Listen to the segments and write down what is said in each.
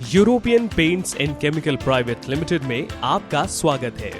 European paints and chemical private limited में आपका स्वागत है।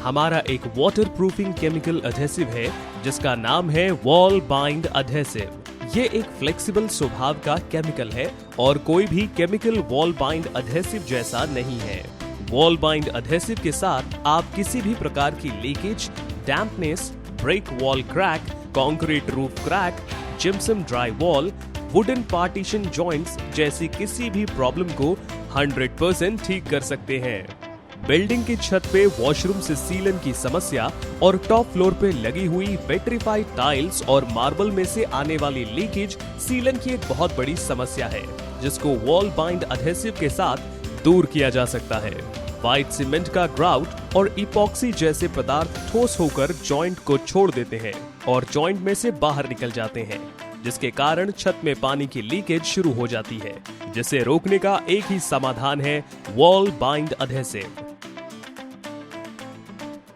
हमारा एक वाटर प्रूफिंग केमिकल एडहेसिव है जिसका नाम है वॉल बाइंड एडहेसिव। ये एक फ्लेक्सिबल स्वभाव का केमिकल है और कोई भी केमिकल वॉल बाइंड एडहेसिव जैसा नहीं है। वॉल बाइंड एडहेसिव के साथ आप किसी भी प्रकार की leakage, dampness, brick wall crack, concrete roof crack, gypsum dry wall, wooden partition joints जैसी किसी भी प्रॉब्लम को 100% ठीक कर सकते हैं। बिल्डिंग की छत पे वॉशरूम से सीलन की समस्या और टॉप फ्लोर पे लगी हुई वेट्रीफाइड टाइल्स और मार्बल में से आने वाली लीकेज सीलन की एक बहुत बड़ी समस्या है, जिसको वॉल बाइंड एडहेसिव के साथ दूर किया जा सकता है। व्हाइट सीमेंट का ग्राउट और इपॉक्सी जैसे पदार्थ ठोस होकर जॉइंट को छोड़ देते हैं और जॉइंट में से बाहर निकल जाते हैं, जिसके कारण छत में पानी की लीकेज शुरू हो जाती है, जिसे रोकने का एक ही समाधान है वॉल बाइंड एडहेसिव।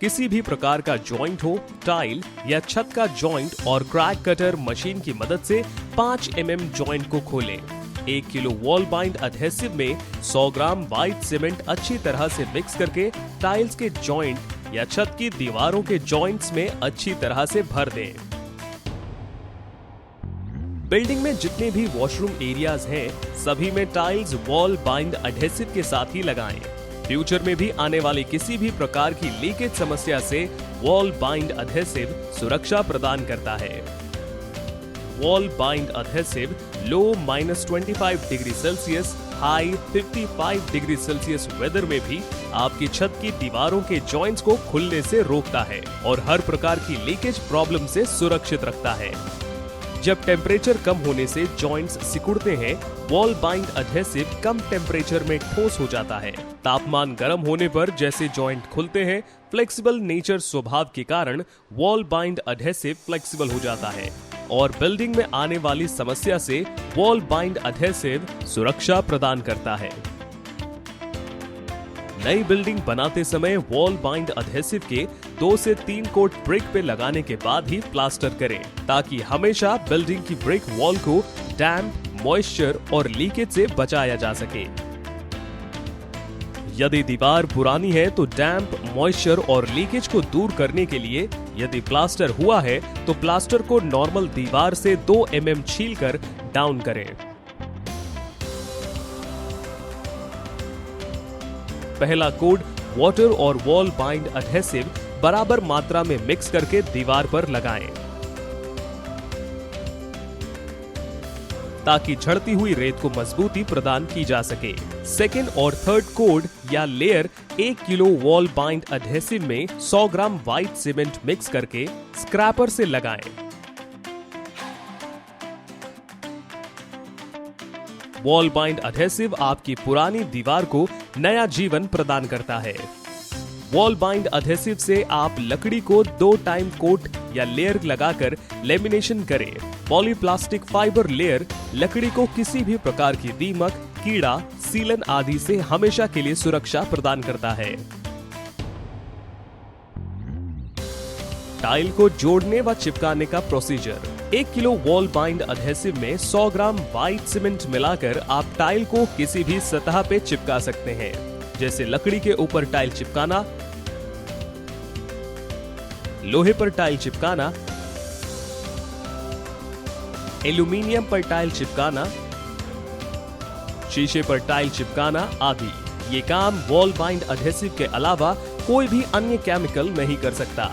किसी भी प्रकार का जॉइंट हो, टाइल या छत का जॉइंट और क्रैक कटर मशीन की मदद से 5 mm जॉइंट को खोलें। 1 किलो वॉल बाइंड एडहेसिव में 100 ग्राम व्हाइट सीमेंट अच्छी तरह से मिक्स करके टाइल्स के जॉइंट या छत की दीवारों के जॉइंट्स में अच्छी तरह से भर दें। बिल्डिंग में जितने भी वॉशरूम एरियाज हैं, सभी में टाइल्स वॉल बाइंड एडहेसिव के साथ ही लगाएं। फ्यूचर में भी आने वाली किसी भी प्रकार की लीकेज समस्या से वॉल बाइंड एडहेसिव सुरक्षा प्रदान करता है। Wall bind adhesive low -25 degree Celsius, high 55 degree Celsius weather में भी आपकी छत की दीवारों के जॉइंट्स को खुलने से रोकता है और हर प्रकार की लीकेज प्रॉब्लम से सुरक्षित रखता है। जब टेम्परेचर कम होने से जॉइंट्स सिकुड़ते हैं, वॉल बाइंड एडहेसिव कम टेम्परेचर में ठोस हो जाता है। तापमान गर्म होने पर जैसे जॉइंट खुलते हैं, फ्लेक्सिबल नेचर स्वभाव के कारण वॉल बाइंड एडहेसिव फ्लेक्सिबल हो जाता है और बिल्डिंग में आने वाली समस्या से वॉल बाइंड एडहेसिव सुरक्षा प्रदान करता है। नई बिल्डिंग बनाते समय वॉल बाइंड एडहेसिव के 2 से 3 कोट ब्रिक पे लगाने के बाद ही प्लास्टर करें, ताकि हमेशा बिल्डिंग की ब्रिक वॉल को डैम्प, मॉइस्चर और लीकेज से बचाया जा सके। यदि दीवार पुरानी है तो डैम्प, मॉइस्चर और लीकेज को दूर करने के लिए यदि प्लास्टर हुआ है तो प्लास्टर को नॉर्मल दीवार से 2 mm छीलकर डाउन करें। पहला कोड वाटर और वॉल बाइंड एडहेसिव बराबर मात्रा में मिक्स करके दीवार पर लगाएं, ताकि झड़ती हुई रेत को मजबूती प्रदान की जा सके। सेकेंड और थर्ड कोड या layer 1 kilo wall bind adhesive में 100 ग्राम व्हाइट सीमेंट मिक्स करके स्क्रैपर से लगाएं। वॉल बाइंड एडहेसिव आपकी पुरानी दीवार को नया जीवन प्रदान करता है। वॉल बाइंड एडहेसिव से आप लकड़ी को 2 टाइम कोट या लेयर लगाकर लेमिनेशन करें। पॉलीप्लास्टिक फाइबर लेयर लकड़ी को किसी भी प्रकार की दीमक, कीड़ा, सीलन आदि से हमेशा के लिए सुरक्षा प्रदान करता है। टाइल को जोड़ने व चिपकाने का procedure. 1 kilo wall bind adhesive में 100 ग्राम व्हाइट सीमेंट मिलाकर आप टाइल को किसी भी सतह पे चिपका सकते हैं, जैसे लकड़ी के ऊपर टाइल चिपकाना, लोहे पर टाइल चिपकाना, एल्यूमीनियम पर टाइल चिपकाना, शीशे पर टाइल चिपकाना आदि। ये काम वॉल बाइंड एडहेसिव के अलावा कोई भी अन्य केमिकल नहीं कर सकता।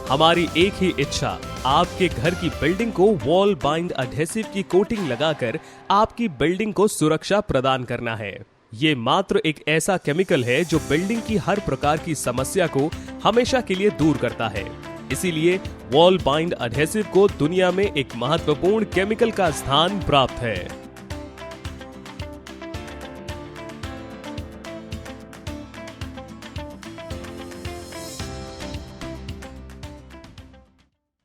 हमारी एक ही इच्छा, आपके घर की बिल्डिंग को वॉल बाइंड एडहेसिव की कोटिंग लगाकर आपकी बिल्डिंग को सुरक्षा प्रदान करना है। ये मात्र एक ऐसा केमिकल है जो बिल्डिंग की हर प्रकार की समस्या को हमेशा के लिए दूर करता है। इसीलिए वॉल बाइंड एडहेसिव को दुनिया में एक महत्वपूर्ण केमिकल का स्थान प्राप्त है।